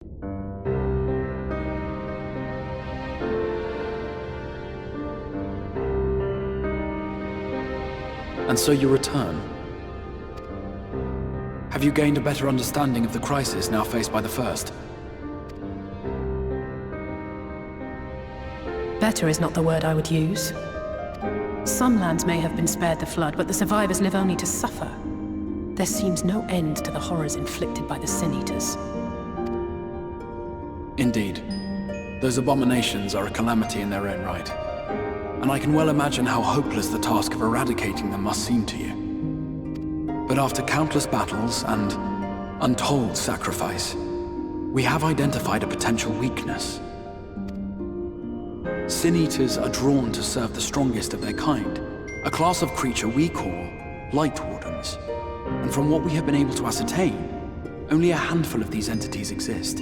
And so you return. Have you gained a better understanding of the crisis now faced by the First? Better is not the word I would use. Some lands may have been spared the flood, but the survivors live only to suffer. There seems no end to the horrors inflicted by the Sin Eaters. Indeed. Those abominations are a calamity in their own right. And I can well imagine how hopeless the task of eradicating them must seem to you. But after countless battles and untold sacrifice, we have identified a potential weakness. Sin Eaters are drawn to serve the strongest of their kind, a class of creature we call Light Wardens. And from what we have been able to ascertain, only a handful of these entities exist.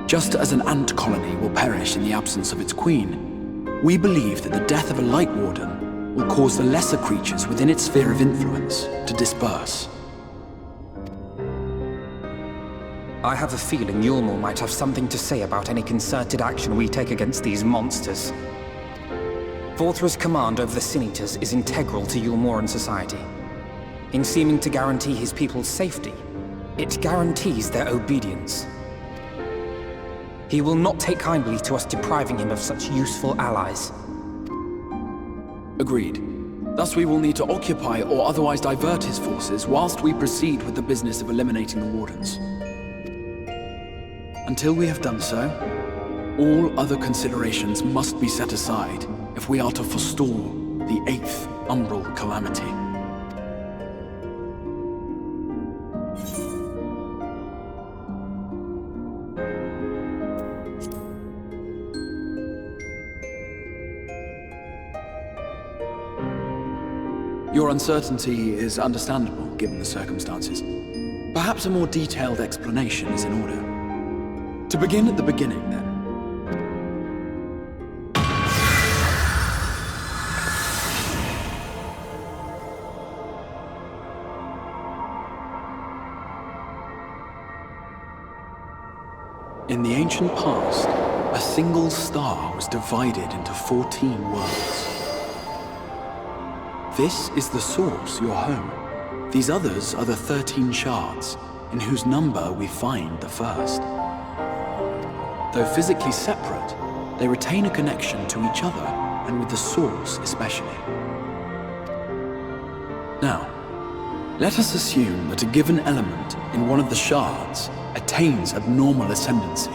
Just as an ant colony will perish in the absence of its queen, we believe that the death of a Light Warden will cause the lesser creatures within its sphere of influence to disperse. I have a feeling Yulmul might have something to say about any concerted action we take against these monsters. Vorthra's command over the Sin Eaters is integral to Yulmoran society. In seeming to guarantee his people's safety, it guarantees their obedience. He will not take kindly to us depriving him of such useful allies. Agreed. Thus we will need to occupy or otherwise divert his forces whilst we proceed with the business of eliminating the Wardens. Until we have done so, all other considerations must be set aside if we are to forestall the 8th Umbral Calamity. Your uncertainty is understandable, given the circumstances. Perhaps a more detailed explanation is in order. To begin at the beginning, then. In the ancient past, a single star was divided into 14 worlds. This is the source, your home. These others are the 13 shards, in whose number we find the first. Though physically separate, they retain a connection to each other, and with the source especially. Now, let us assume that a given element in one of the shards attains abnormal ascendancy.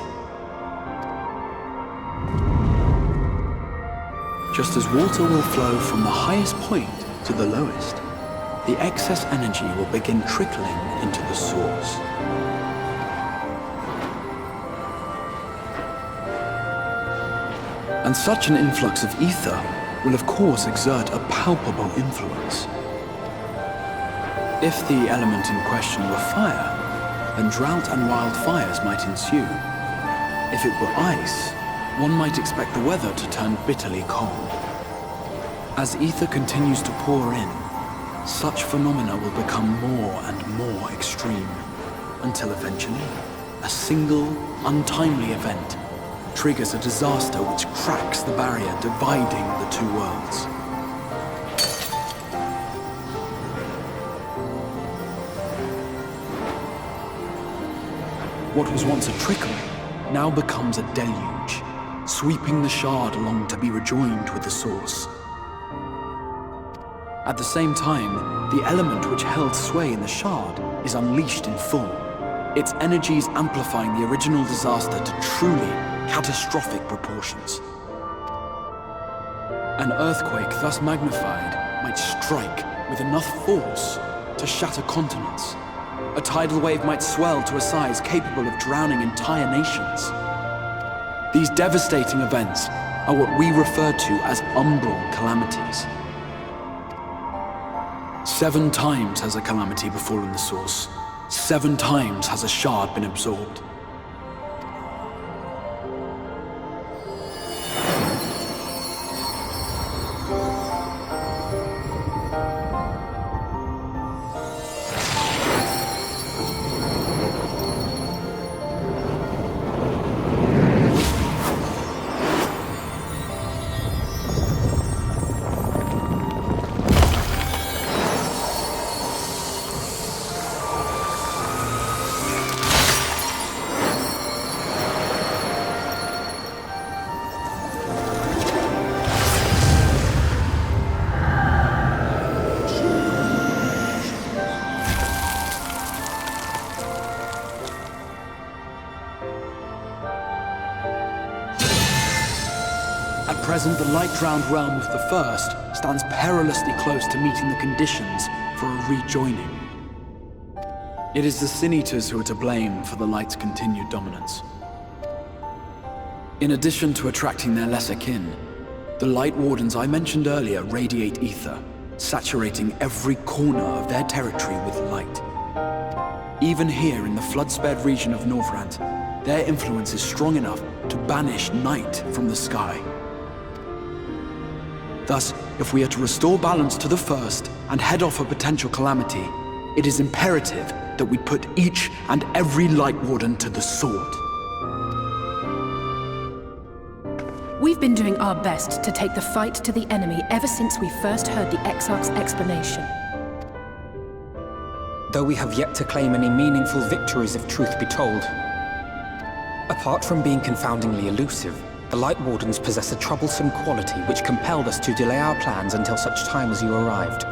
Just as water will flow from the highest point to the lowest, the excess energy will begin trickling into the source. And such an influx of ether will of course exert a palpable influence. If the element in question were fire, then drought and wildfires might ensue. If it were ice, one might expect the weather to turn bitterly cold. As ether continues to pour in, such phenomena will become more and more extreme, until eventually, a single, untimely event triggers a disaster which cracks the barrier dividing the two worlds. What was once a trickle now becomes a deluge, sweeping the shard along to be rejoined with the source. At the same time, the element which held sway in the shard is unleashed in full, its energies amplifying the original disaster to truly catastrophic proportions. An earthquake thus magnified might strike with enough force to shatter continents. A tidal wave might swell to a size capable of drowning entire nations. These devastating events are what we refer to as umbral calamities. 7 times has a calamity befallen the source. 7 times has a shard been absorbed. present, the light-drowned realm of the First stands perilously close to meeting the conditions for a rejoining. It is the Sin Eaters who are to blame for the Light's continued dominance. In addition to attracting their lesser kin, the Light Wardens I mentioned earlier radiate ether, saturating every corner of their territory with light. Even here in the flood-spared region of Northrant, their influence is strong enough to banish night from the sky. Thus, if we are to restore balance to the First and head off a potential calamity, it is imperative that we put each and every Light Warden to the sword. We've been doing our best to take the fight to the enemy ever since we first heard the Exarch's explanation. Though we have yet to claim any meaningful victories if truth be told. Apart from being confoundingly elusive, the Light Wardens possess a troublesome quality which compelled us to delay our plans until such time as you arrived.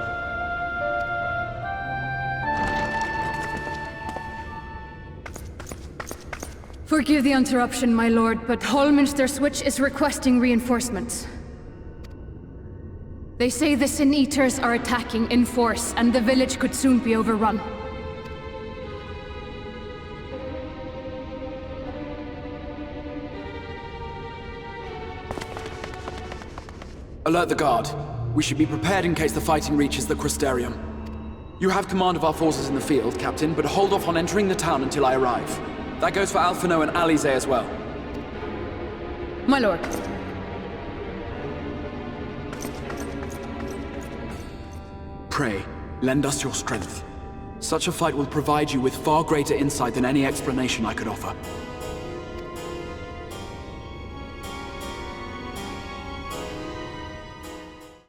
Forgive the interruption, my lord, but Hallminster Switch is requesting reinforcements. They say the Sin Eaters are attacking in force, and the village could soon be overrun. Alert the guard. We should be prepared in case the fighting reaches the Crystarium. You have command of our forces in the field, Captain, but hold off on entering the town until I arrive. That goes for Alphino and Alize as well. My lord. Pray, lend us your strength. Such a fight will provide you with far greater insight than any explanation I could offer.